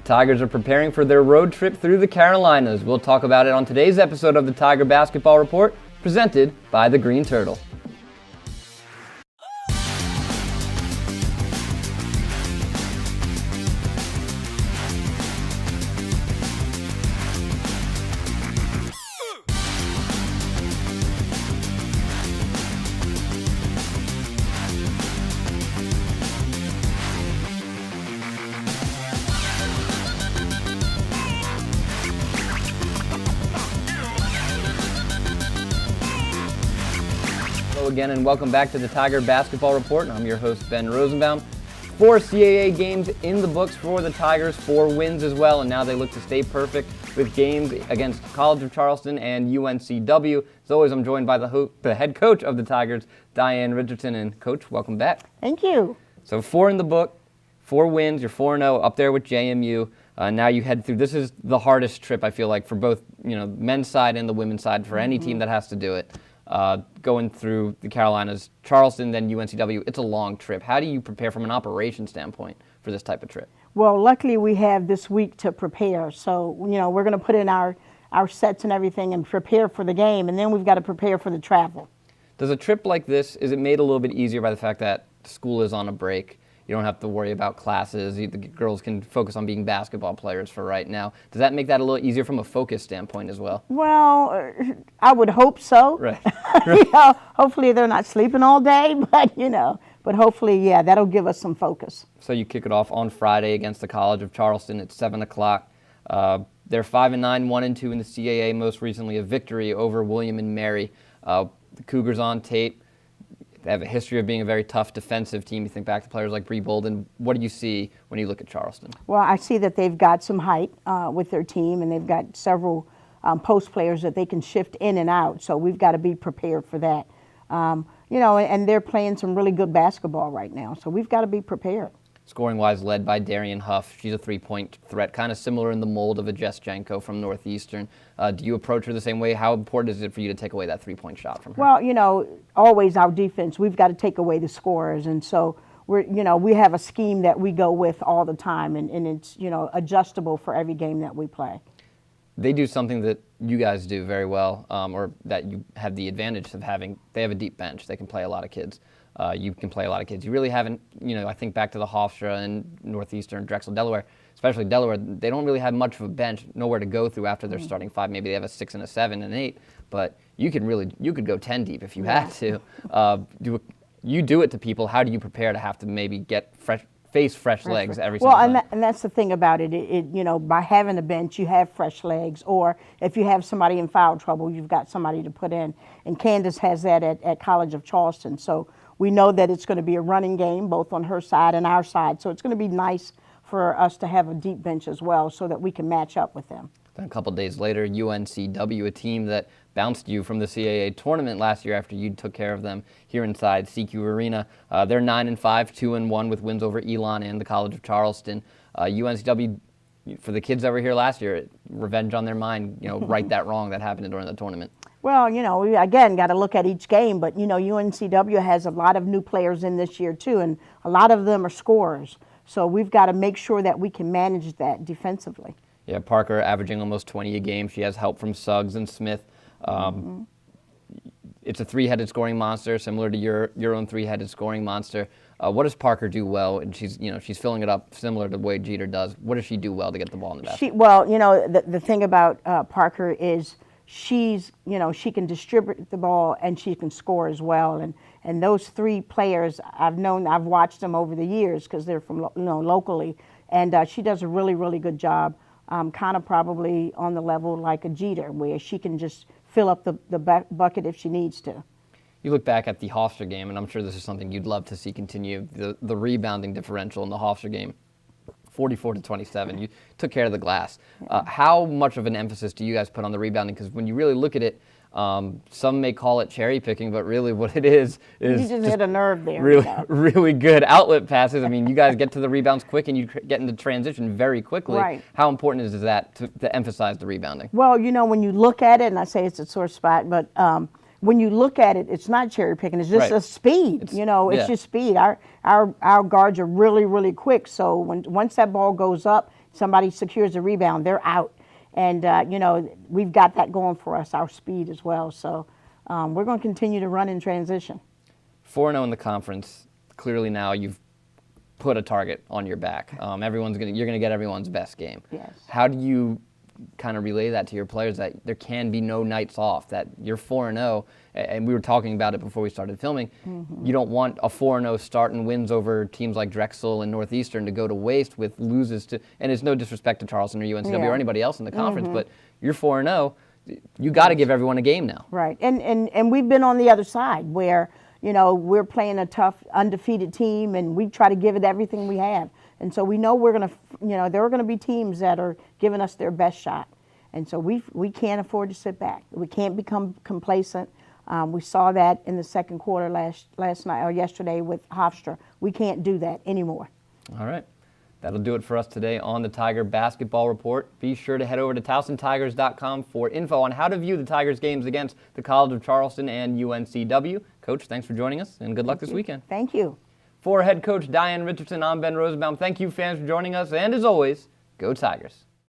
Tigers are preparing for their road trip through the Carolinas. We'll talk about it on today's episode of the Tiger Basketball Report, presented by the Green Turtle. Again, and welcome back to the Tiger Basketball Report. I'm your host, Ben Rosenbaum. 4 CAA games in the books for the Tigers, 4 wins as well, and now they look to stay perfect with games against College of Charleston and UNCW. As always, I'm joined by the head coach of the Tigers, Diane Richardson. And Coach, welcome back. Thank you. So 4 in the book, 4 wins, you're 4-0, up there with JMU. Now you head through, this is the hardest trip, I feel like, for both men's side and the women's side, for any team that has to do it. Going through the Carolinas, Charleston, then UNCW, it's a long trip. How do you prepare from an operation standpoint for this type of trip? Well, luckily we have this week to prepare. So, we're going to put in our sets and everything and prepare for the game, and then we've got to prepare for the travel. Does a trip like this, is it made a little bit easier by the fact that school is on a break? You don't have to worry about classes. The girls can focus on being basketball players for right now. Does that make that a little easier from a focus standpoint as well? Well, I would hope so. Right. Hopefully they're not sleeping all day, but hopefully, yeah, that'll give us some focus. So you kick it off on Friday against the College of Charleston at 7 o'clock. They're 5-9, 1-2 in the CAA, most recently a victory over William and Mary. The Cougars on tape. They have a history of being a very tough defensive team. You think back to players like Rebounding. What do you see when you look at Charleston? Well, I see that they've got some height with their team, and they've got several post players that they can shift in and out. So we've got to be prepared for that. And they're playing some really good basketball right now. So we've got to be prepared. Scoring-wise, led by Darian Huff. She's a three-point threat, kind of similar in the mold of a Jess Janko from Northeastern. Do you approach her the same way? How important is it for you to take away that three-point shot from her? Well, always our defense, we've got to take away the scorers. And so, we have a scheme that we go with all the time, and it's, adjustable for every game that we play. They do something that you guys do very well, or that you have the advantage of having. They have a deep bench. They can play a lot of kids. You can play a lot of kids. You really haven't, I think back to the Hofstra and Northeastern, Drexel, Delaware, especially Delaware, they don't really have much of a bench, nowhere to go through after their starting 5. Maybe they have a 6 and a 7 and 8, but you could go 10 deep if you had to. You do it to people. How do you prepare to have to maybe face fresh legs every single time? Well, and that's the thing about it. By having a bench, you have fresh legs, or if you have somebody in foul trouble, you've got somebody to put in. And Candace has that at College of Charleston. So we know that it's going to be a running game, both on her side and our side. So it's going to be nice for us to have a deep bench as well so that we can match up with them. Then a couple days later, UNCW, a team that bounced you from the CAA tournament last year after you took care of them here inside CQ Arena. They're 9-5, 2-1 with wins over Elon and the College of Charleston. UNCW, for the kids that were here last year, revenge on their mind, right that wrong that happened during the tournament. Well, we again got to look at each game, but UNCW has a lot of new players in this year too, and a lot of them are scorers. So we've got to make sure that we can manage that defensively. Yeah, Parker averaging almost 20 a game. She has help from Suggs and Smith. It's a 3-headed scoring monster, similar to your own 3-headed scoring monster. What does Parker do well? And she's filling it up similar to the way Jeter does. What does she do well to get the ball in the basket? The thing about Parker is she can distribute the ball and she can score as well. And those 3 players I've watched them over the years because they're from locally, and she does a really, really good job. Kind of probably on the level like a Jeter, where she can just fill up the bucket if she needs to. You look back at the Hofstra game, and I'm sure this is something you'd love to see continue, the rebounding differential in the Hofstra game, 44-27. You took care of the glass. How much of an emphasis do you guys put on the rebounding? Because when you really look at it, some may call it cherry picking, but really what it is you just hit a nerve there. Really good outlet passes. I mean, you guys get to the rebounds quick and you get into transition very quickly. Right. How important is that to emphasize the rebounding? Well, when you look at it, and I say it's a sore spot, but when you look at it, it's not cherry picking. It's just a speed. It's just speed. Our guards are really, really quick. So once that ball goes up, somebody secures a rebound, they're out. And, we've got that going for us, our speed as well. So we're going to continue to run in transition. 4-0 in the conference. Clearly now you've put a target on your back. You're going to get everyone's best game. Yes. How do you kind of relay that to your players, that there can be no nights off, that you're 4-0, and we were talking about it before we started filming. You don't want a 4-0 start and wins over teams like Drexel and Northeastern to go to waste with loses to, and it's no disrespect to Charleston or UNCW or anybody else in the conference, but you're 4-0, you got to give everyone a game now. Right, and we've been on the other side where, we're playing a tough, undefeated team, and we try to give it everything we have. And so we know we're going to, there are going to be teams that are giving us their best shot. And so we can't afford to sit back. We can't become complacent. We saw that in the second quarter last night or yesterday with Hofstra. We can't do that anymore. All right. That'll do it for us today on the Tiger Basketball Report. Be sure to head over to TowsonTigers.com for info on how to view the Tigers games against the College of Charleston and UNCW. Coach, thanks for joining us, and good luck this weekend. Thank you. For head coach Diane Richardson, I'm Ben Rosenbaum. Thank you, fans, for joining us, and as always, go Tigers.